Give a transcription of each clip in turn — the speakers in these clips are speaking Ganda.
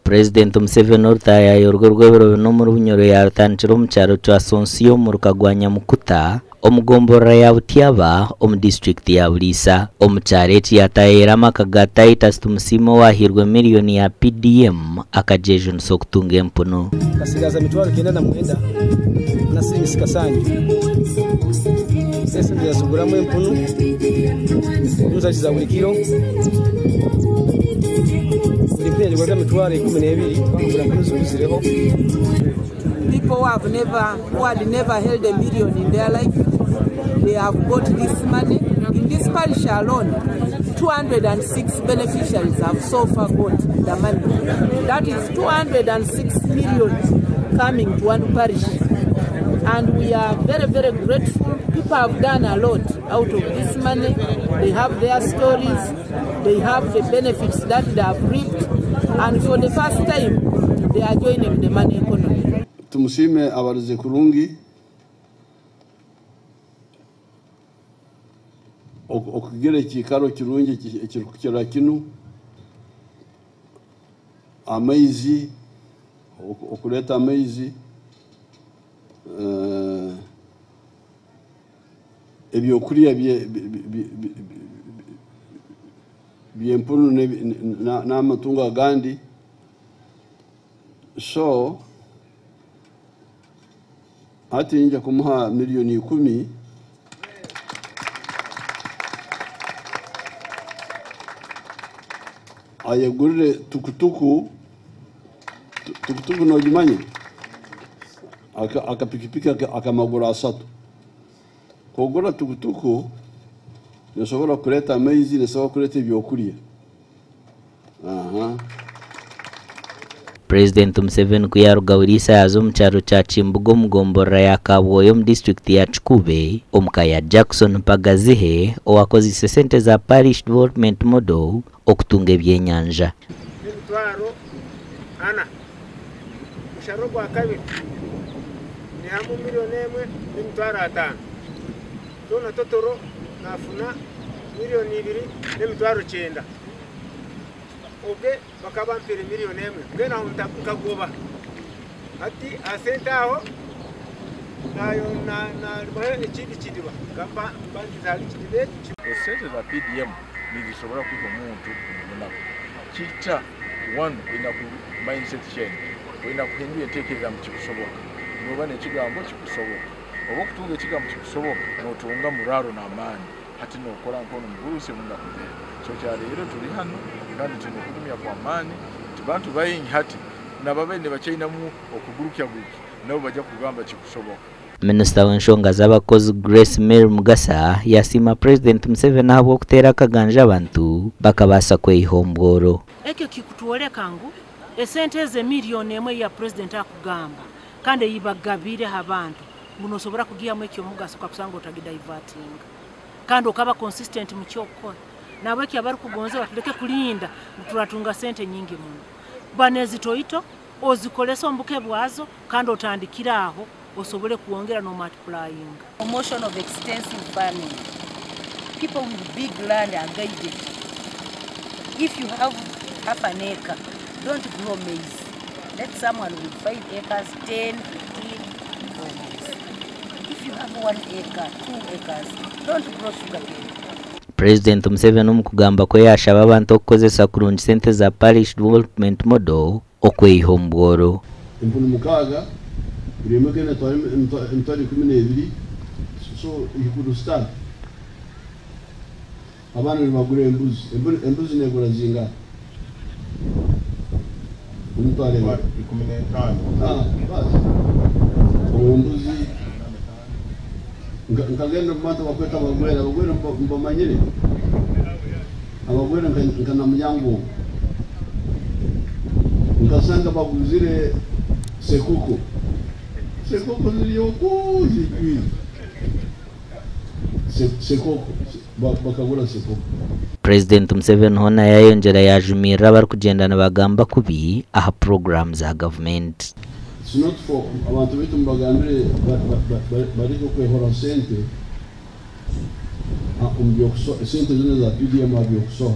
President Museveni urtaya y'urugo rw'ebiro no muri bunyoro yatandikira mu cyaro cya Sonsiyo mu rukagwanya mukuta omugombora ya Butyaba omu district ya Bulisa omu cyareti yatayirama kagata itasimusimo wahirwe miliyoni ya PDM akajeje nsokutunga empuno kasigaza mitwaro 9 na service kasanje sese byasuguramo empuno nzakiza buri kilo People who had never held a million in their life, they have got this money. In this parish alone, 206 beneficiaries have so far got the money. That is 206 million coming to one parish. And we are very, very grateful. People have done a lot out of this money. They have their stories. They have the benefits that they have reaped. And for the first time, they are joining the money economy. Tumushime abaruze kurungi okugere kikaro kirungi ekirukira kinu amaizi okuleta amaizi ebyokurya by'empunu n'amatungo agandi so ati nja kumuha miliyoni 10 ayegurire tukutuku no jimanye akapikipiki akamagura 3 kogora tukutuku nashobora kuleta amaizi nashobora kuleta ibyokurya President Museveni kuyaruga Bulisa yazo mu cyaro cya Chimbugo mugombora ya Kabwoyo mu district ya Chikube omukaya Jackson Pagazihe owakozise sente za parish development model okutunga ebyenyanja mitwaro ana musharo gwa kabiri ni hamu miliyoni 1 mitwaro 5 tona totoro nafuna miliyoni 2 n'emitwaro 9 oge bakaba mpere miliyoni 1 ngena ntakugoba ati asente aho nayo na bahene kidiba gamba banki zali kidibe sente za PDM nizishobora kuva muntu na kita one ina ku mindset change ina kuhinduye tekeza mu kikusoboka noba ne kigambo kikusoboka obukutunga ekigambo kikusoboka notunga muraro na amani hati nokora nkono mburuse munda kugera so cyari rero turi hano kandi tunokudumya kwa amani tubantu bayinyi hati nababene bacayina mu okugurukya guki nabo bajya kugamba kikusoboka Minister w'enshonga z'abakozi Grace Mary Mugasa yasima President Museveni abo kutera kaganja abantu bakabasa kweyihomboro ekyo kikutuoleka ngu esente ze miliyoni 1 ya president akugamba kandi yibagabire abantu muno sobora kugiyamu ekyo Mugasa kwakusanga otagidaivating kandi okaba consistent mu kyokkola nabo ekyo abari kugonze batuleke kulinda tulatunga sente nyingi muno banezi toito ozikolesa ombuke bwazo kandi otandikira aho osobole kuongera no multiplying. Promotion of extensive farming. People with big land are guided. If you have half an acre, don't grow maize. Let someone with 5 acres, 10, 15 grow maize. If you have 1 acre, 2 acres, don't grow sugarcane. President Museveni omukugamba ko yashaba abantu okukozesa kurungi sente za parish development model okweyihomboro. Empunu mukaga Remake na mtwari 12 so you could start abana bagure embuzi negura zinga mtwari 15 basi embuzi ngagenda kumata bakweta bagwera mbamanyire abagwera nkana myango nkasanga baguzire sekuko Sekoko ziliyoko zikwi. Sekoko bakagura sekoko. President Museveni hona yayongera yajumira bari kugendana bagamba kubi aha program za government. It's not for abantu bitu mbagambire bari ko kwehora sente. Sente zone za PDM abyokusoha.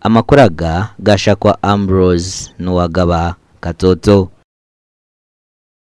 amakuraga gashakwa Ambrose Nuwagaba Katoto.